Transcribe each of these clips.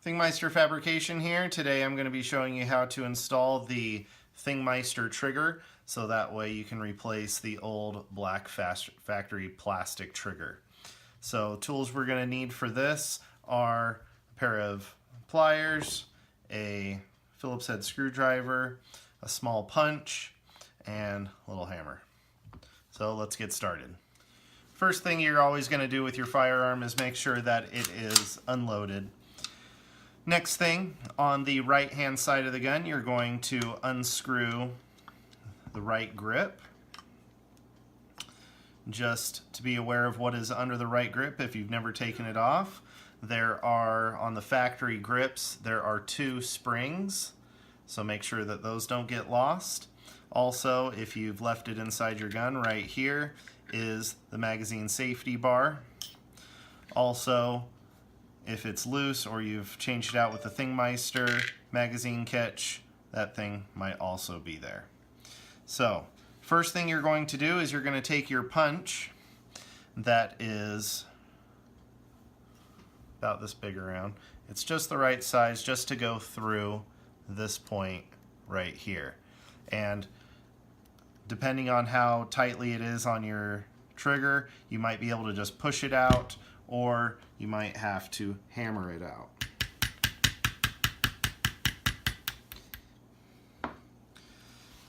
ThingMeister Fabrication here. Today I'm going to be showing you how to install the ThingMeister trigger so that way you can replace the old black factory plastic trigger. So tools we're going to need for this are a pair of pliers, a Phillips head screwdriver, a small punch, and a little hammer. So let's get started. First thing you're always going to do with your firearm is make sure that it is unloaded. Next thing, on the right hand side of the gun, you're going to unscrew the right grip. Just to be aware of what is under the right grip if you've never taken it off. There are, on the factory grips, there are 2 springs, so make sure that those don't get lost. Also, if you've left it inside your gun, right here is the magazine safety bar. Also, if it's loose or you've changed it out with the Thing Meister magazine catch, that thing might also be there. So, first thing you're going to do is you're going to take your punch that is about this big around. It's just the right size just to go through this point right here. And depending on how tightly it is on your trigger, you might be able to just push it out, or you might have to hammer it out.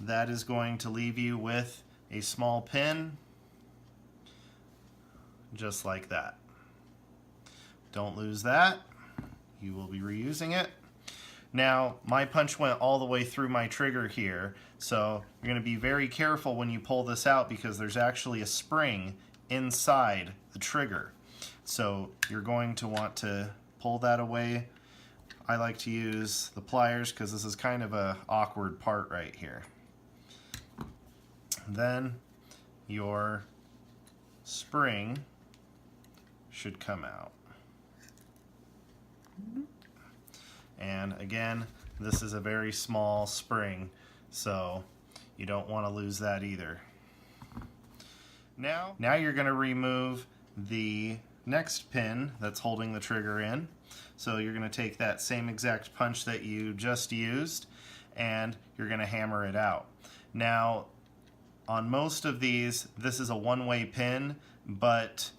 That is going to leave you with a small pin, just like that. Don't lose that. You will be reusing it. Now, my punch went all the way through my trigger here, so you're going to be very careful when you pull this out because there's actually a spring inside the trigger. So you're going to want to pull that away. I like to use the pliers because this is kind of an awkward part right here. Then your spring should come out. And again, this is a very small spring, so you don't want to lose that either. Now you're going to remove the next pin that's holding the trigger in. So you're going to take that same exact punch that you just used and you're going to hammer it out. Now, on most of these, this is a one-way pin, but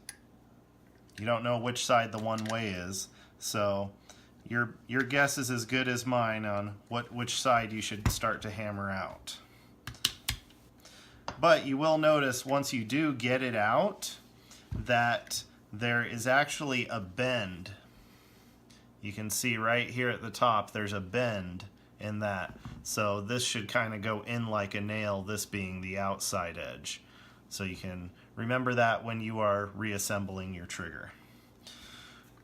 you don't know which side the one-way is. So your guess is as good as mine on which side you should start to hammer out. But you will notice once you do get it out that there is actually a bend. You can see right here at the top there's a bend in that. So this should kind of go in like a nail, this being the outside edge. So you can remember that when you are reassembling your trigger.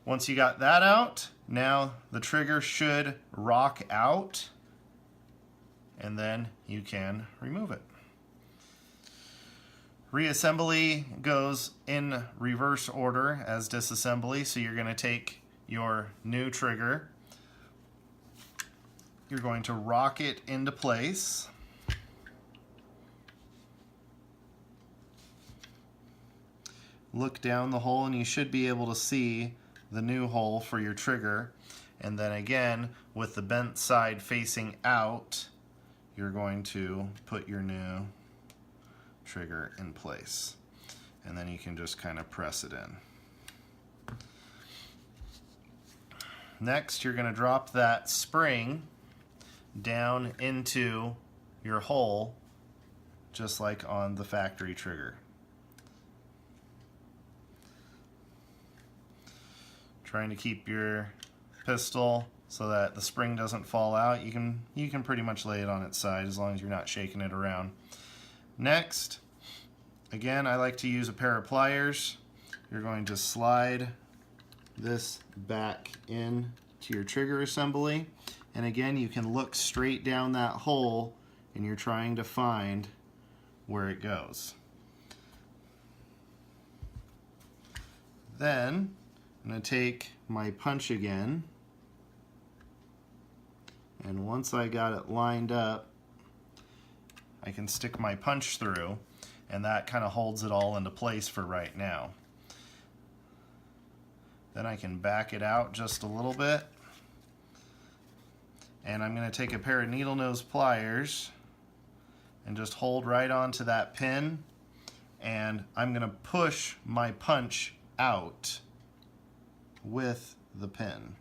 Once you got that out, now the trigger should rock out and then you can remove it. Reassembly goes in reverse order as disassembly, so you're going to take your new trigger, you're going to rock it into place, look down the hole and you should be able to see the new hole for your trigger, and then again with the bent side facing out you're going to put your new trigger in place, and then you can just kind of press it in. Next, you're going to drop that spring down into your hole just like on the factory trigger. Trying to keep your pistol so that the spring doesn't fall out. You can pretty much lay it on its side as long as you're not shaking it around. Next, again, I like to use a pair of pliers. You're going to slide this back in to your trigger assembly, and again you can look straight down that hole and you're trying to find where it goes. Then I'm going to take my punch again, and once I got it lined up I can stick my punch through, and that kind of holds it all into place for right now. Then I can back it out just a little bit And I'm going to take a pair of needle nose pliers and just hold right onto that pin, and I'm going to push my punch out with the pin.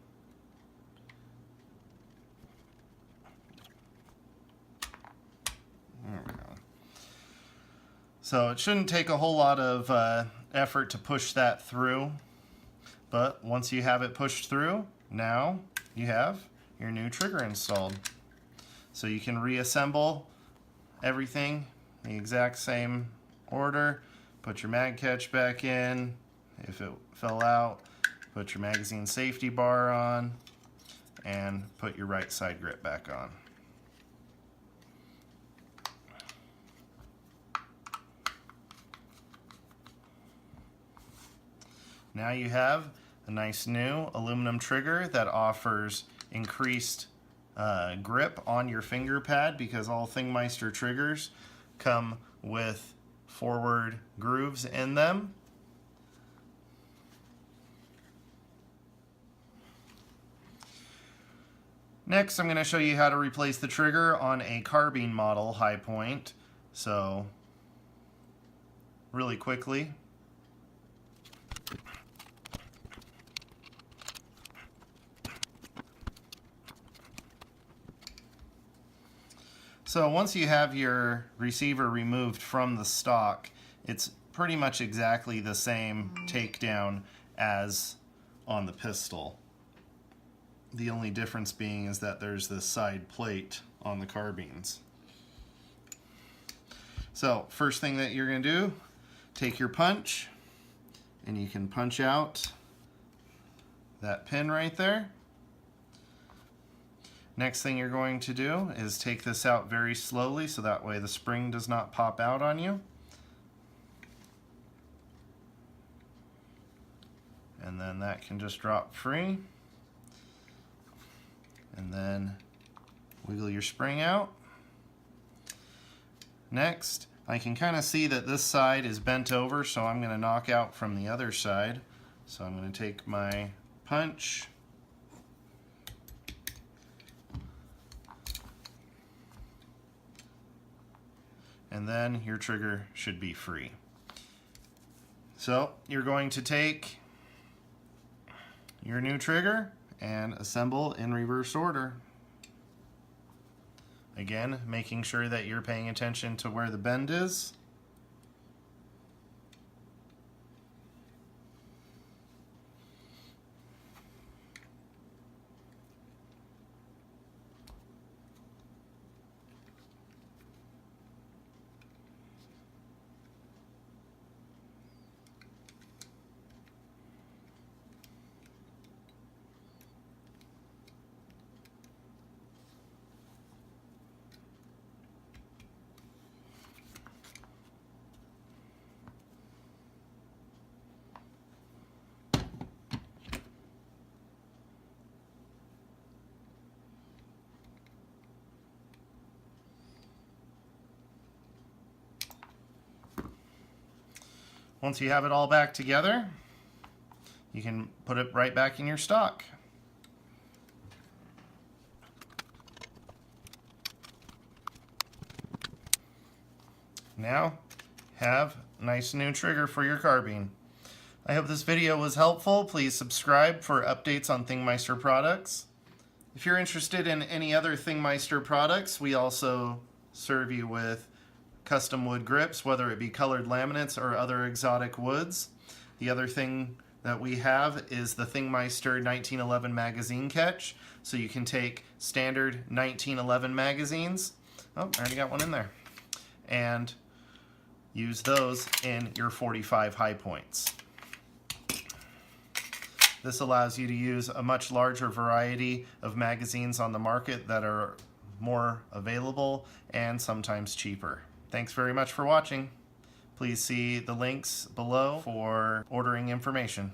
There we go. So it shouldn't take a whole lot of effort to push that through, but once you have it pushed through, now you have your new trigger installed. So you can reassemble everything in the exact same order, put your mag catch back in, if it fell out, put your magazine safety bar on, and put your right side grip back on. Now you have a nice new aluminum trigger that offers increased grip on your finger pad, because all ThingMeister triggers come with forward grooves in them. Next, I'm going to show you how to replace the trigger on a Carbine model Highpoint. So, really quickly. So once you have your receiver removed from the stock, it's pretty much exactly the same takedown as on the pistol. The only difference being is that there's this side plate on the carbines. So first thing that you're going to do, take your punch, and you can punch out that pin right there. Next thing you're going to do is take this out very slowly so that way the spring does not pop out on you. And then that can just drop free. And then wiggle your spring out. Next, I can kind of see that this side is bent over, so I'm going to knock out from the other side. So I'm going to take my punch, and then your trigger should be free. So you're going to take your new trigger and assemble in reverse order. Again, making sure that you're paying attention to where the bend is. Once you have it all back together, you can put it right back in your stock. Now, have a nice new trigger for your carbine. I hope this video was helpful. Please subscribe for updates on ThingMeister products. If you're interested in any other ThingMeister products, we also serve you with custom wood grips, whether it be colored laminates or other exotic woods. The other thing that we have is the ThingMeister 1911 magazine catch. So you can take standard 1911 magazines, oh, I already got one in there, and use those in your 45 Highpoints. This allows you to use a much larger variety of magazines on the market that are more available and sometimes cheaper. Thanks very much for watching. Please see the links below for ordering information.